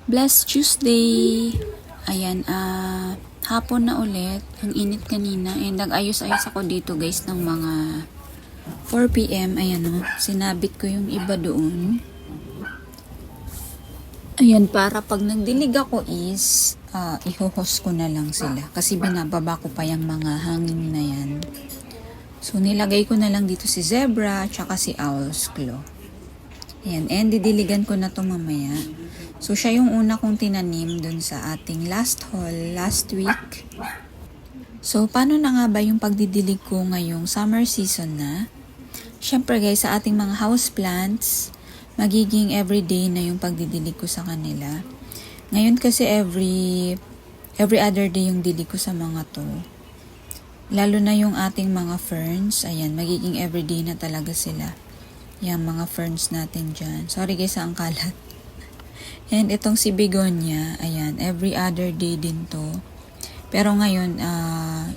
Blessed Tuesday! Ayan, hapon na ulit. Ang init kanina. And nag-ayos-ayos ako dito guys ng mga 4 p.m. Ayan o, sinabit ko yung iba doon. Ayan, para pag nagdilig ako is, ihohos ko na lang sila. Kasi binababa ko pa yung mga hangin na yan. So, nilagay ko na lang dito si Zebra, tsaka si Owl's Claw. Ayan, and didiligan ko na to mamaya. So, siya yung una kong tinanim dun sa ating last haul, last week. So, paano na nga ba yung pagdidilig ko ngayong summer season na? Siyempre guys, sa ating mga houseplants, magiging everyday na yung pagdidilig ko sa kanila. Ngayon kasi every other day yung dilig ko sa mga to. Lalo na yung ating mga ferns, ayan, magiging everyday na talaga sila. Yung mga ferns natin dyan. Sorry guys, ang kalat. And itong si begonia, ayan, every other day din to. Pero ngayon,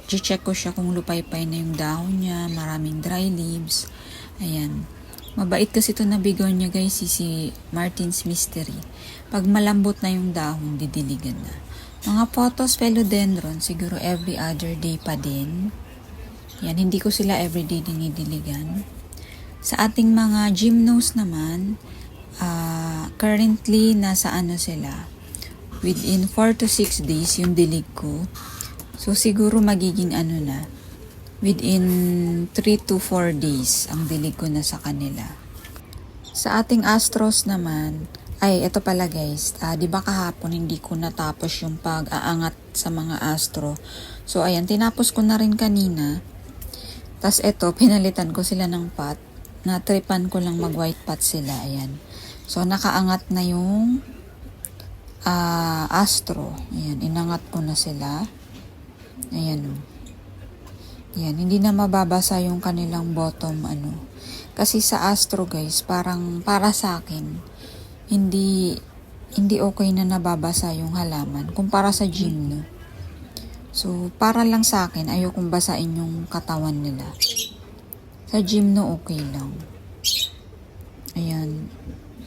check ko siya kung lupay-pay na yung dahon niya, maraming dry leaves. Ayan. Mabait kasi ito na begonia guys, si Martin's Mystery. Pag malambot na yung dahon, didiligan na. Mga pothos philodendron, siguro every other day pa din. Yan, hindi ko sila everyday dinidiligan. Sa ating mga gymnos naman, currently nasa ano sila, within 4 to 6 days yung dilig ko. So siguro magiging ano na, within 3 to 4 days ang dilig ko na sa kanila. Sa ating astros naman, ay ito pala guys, di ba kahapon hindi ko natapos yung pag-aangat sa mga astro. So ayan, tinapos ko na rin kanina. Tas ito, pinalitan ko sila ng pot. Natripan ko lang mag-white pot sila, ayan. So, nakaangat na yung astro. Ayan, inangat ko na sila. Ayan o. Ayan, hindi na mababasa yung kanilang bottom, ano. Kasi sa astro, guys, parang para sa akin, hindi okay na nababasa yung halaman. Kumpara sa gymno. So, para lang sa akin, ayokong basain yung katawan nila. Sa gymno, okay lang. Ayan.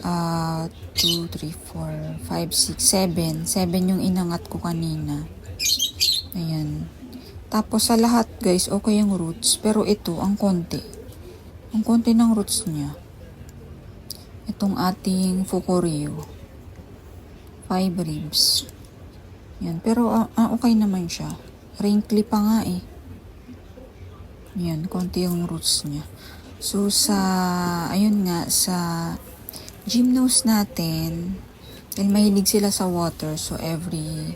2, 3, 4, 5, 6, 7. 7 yung inangat ko kanina. Ayan. Tapos sa lahat guys, okay yung roots. Pero ito, ang konti. Ang konti ng roots niya. Itong ating Fucorio. 5 ribs. Ayan. Pero okay naman siya. Wrinkly pa nga eh. Ayan, konti yung roots niya. So ayun nga, sa gymnos natin, dahil mahilig sila sa water, so every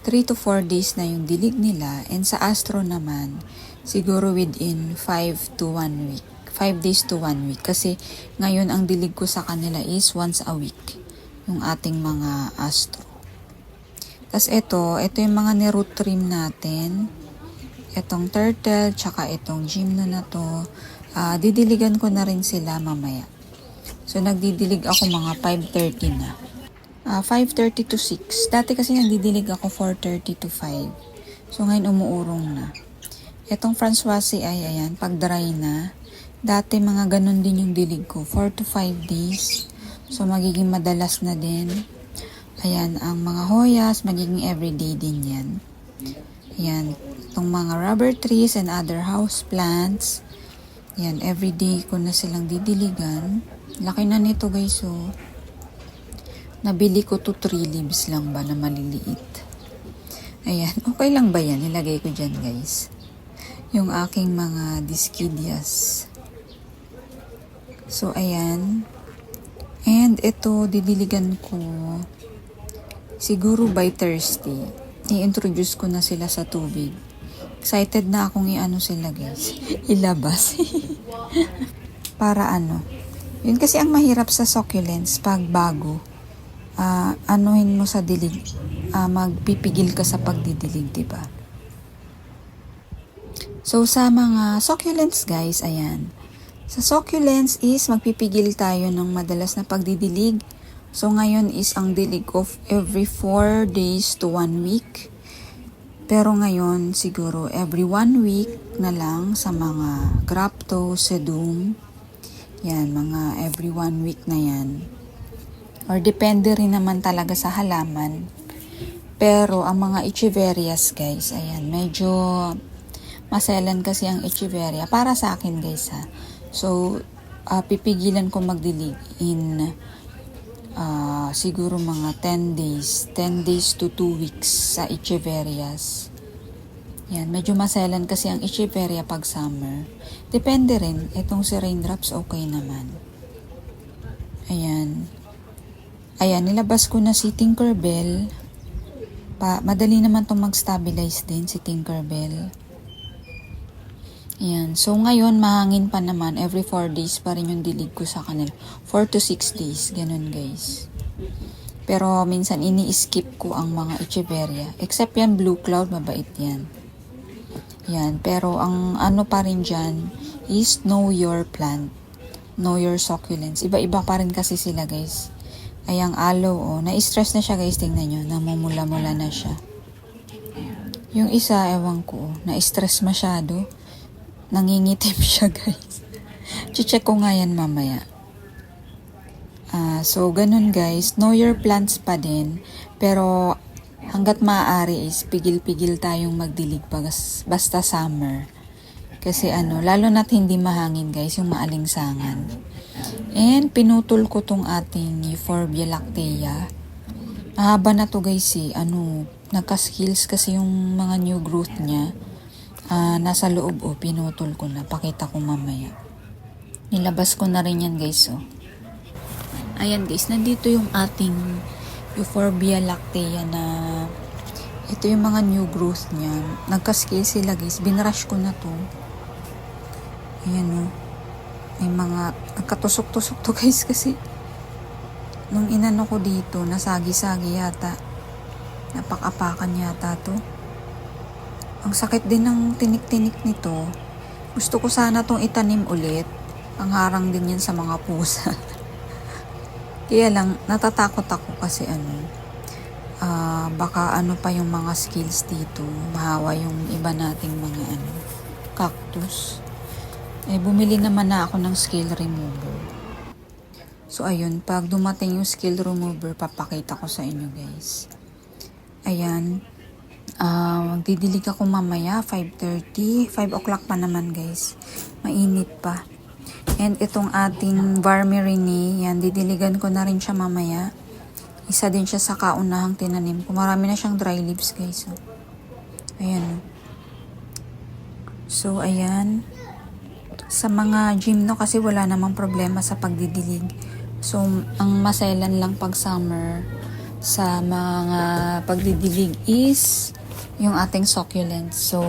3 to 4 days na yung dilig nila. And sa astro naman, siguro within 5 to 1 week. 5 days to 1 week. Kasi ngayon ang dilig ko sa kanila is once a week. Yung ating mga astro. Tapos ito yung mga ni-root trim natin. Itong turtle, tsaka itong gymno na to. Didiligan ko na rin sila mamaya. So, nagdidilig ako mga 5:30 na. 5:30 to 6. Dati kasi nagdidilig ako 4:30 to 5. So, ngayon umuurong na. Itong Francoise ay, ayan, pag dry na. Dati mga ganun din yung dilig ko. 4 to 5 days. So, magiging madalas na din. Ayan, ang mga hoyas, magiging everyday din yan. Ayan, itong mga rubber trees and other house plants. Ayan, everyday ko na silang didiligan. Laki na nito guys, oh. Nabili ko to 3 leaves lang ba na maliliit. Ayan, okay lang ba yan? Ilagay ko dyan guys. Yung aking mga discidias. So, ayan. And ito, didiligan ko siguro by Thursday. I-introduce ko na sila sa tubig. Excited na akong i-ano sila guys. Ilabas. Para ano. Yun kasi ang mahirap sa succulents pag bago. Anuhin mo sa dilig. Magpipigil ka sa pagdidilig, diba? So sa mga succulents guys, ayan. Sa succulents is magpipigil tayo ng madalas na pagdidilig. So, ngayon is ang dilig of every 4 days to 1 week. Pero ngayon, siguro every 1 week na lang sa mga grapto, sedum. Yan, mga every 1 week na yan. or depende rin naman talaga sa halaman. Pero ang mga echeverias guys, ayan, medyo maselan kasi ang echeveria para sa akin guys ha. So, pipigilan ko magdilig in siguro mga 10 days to 2 weeks sa echeverias. Yan, medyo maselan kasi ang echeveria pag summer. Depende rin, itong si raindrops okay naman. Ayan. Ayan, nilabas ko na si Tinkerbell. Madali naman itong mag-stabilize din si Tinkerbell. Ayan. So, ngayon, mahangin pa naman. Every 4 days pa rin yung dilig ko sa kanila. 4 to 6 days. Ganun, guys. Pero, minsan, ini-skip ko ang mga echeveria. Except yan, blue cloud, mabait yan. Yan. Pero, ang ano pa rin dyan is know your plant. Know your succulents. Iba-iba pa rin kasi sila, guys. Ay, ang aloe, oh. Na-stress na siya, guys. Tingnan nyo. Namumula-mula na siya. Yung isa, ewan ko, na-stress masyado. Nangingitim siya, guys. Check ko nga yan mamaya. So, ganun, guys. Know your plants pa din. Pero, hanggat maaari is, pigil-pigil tayong magdilig basta summer. Kasi lalo na't hindi mahangin, guys, yung maalinsangan. And, pinutol ko tong ating Euphorbia lactea. Mahaba na to, guys, nagka-skills kasi yung mga new growth niya. Nasa loob, pinutol ko na. Pakita ko mamaya. Nilabas ko na rin yan, guys, Ayan, guys, nandito yung ating Euphorbia lactea na ito yung mga new growth niya. Nagka-skills sila, guys. Binrush ko na to. Ayan, may mga nagkatusok-tusok to, guys, kasi nung inano ko dito, nasagi-sagi yata. Napak-apakan yata to. Ang sakit din ng tinik-tinik nito. Gusto ko sana tong itanim ulit. Ang harang din yan sa mga pusa. Kaya lang, natatakot ako kasi baka pa yung mga skills dito. Mahawa yung iba nating mga cactus. Bumili naman na ako ng scale remover. So, ayun. Pag dumating yung scale remover, papakita ko sa inyo, guys. Ayan. Magdidilig ako mamaya, 5:30. 5 o'clock pa naman, guys. Mainit pa. And itong ating Varmerine, yan, didiligan ko na rin siya mamaya. Isa din siya sa kaunahang tinanim ko. Marami na siyang dry leaves, guys. Ayan. So, ayan. Sa mga gym, kasi wala namang problema sa pagdidilig. So, ang maselan lang pag summer sa mga pagdidilig is yung ating succulents. So,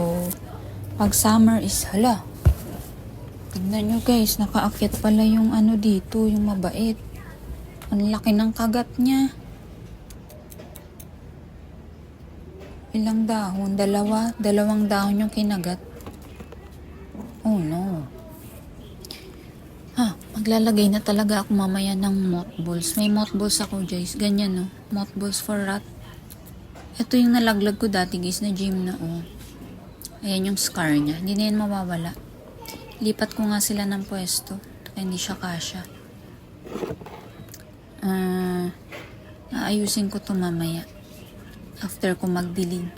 pag summer is, tignan nyo, guys, nakaakyat pala yung dito, yung mabait. Ang laki ng kagat niya. Ilang dahon? Dalawang dahon yung kinagat. Oh, no. Maglalagay na talaga ako mamaya ng mothballs. May mothballs ako, guys. Ganyan, mothballs for rat. Ito yung nalaglag ko dati, guys, na gym na, Ayan yung scar niya. Hindi na yan mawawala. Lipat ko nga sila ng pwesto. Kaya hindi siya kasya. Aayusin ko to mamaya. After ko magdilig.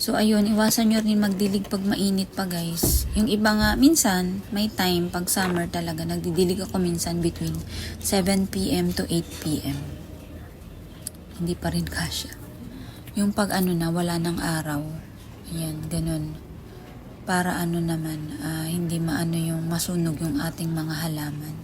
So, ayun, iwasan nyo rin magdilig pag mainit pa, guys. Yung iba nga, minsan, may time, pag summer talaga, nagdidilig ako minsan between 7 p.m. to 8 p.m. Hindi pa rin kasya. Yung pag wala ng araw, ayan, ganun. Para naman, hindi yung masunog yung ating mga halaman.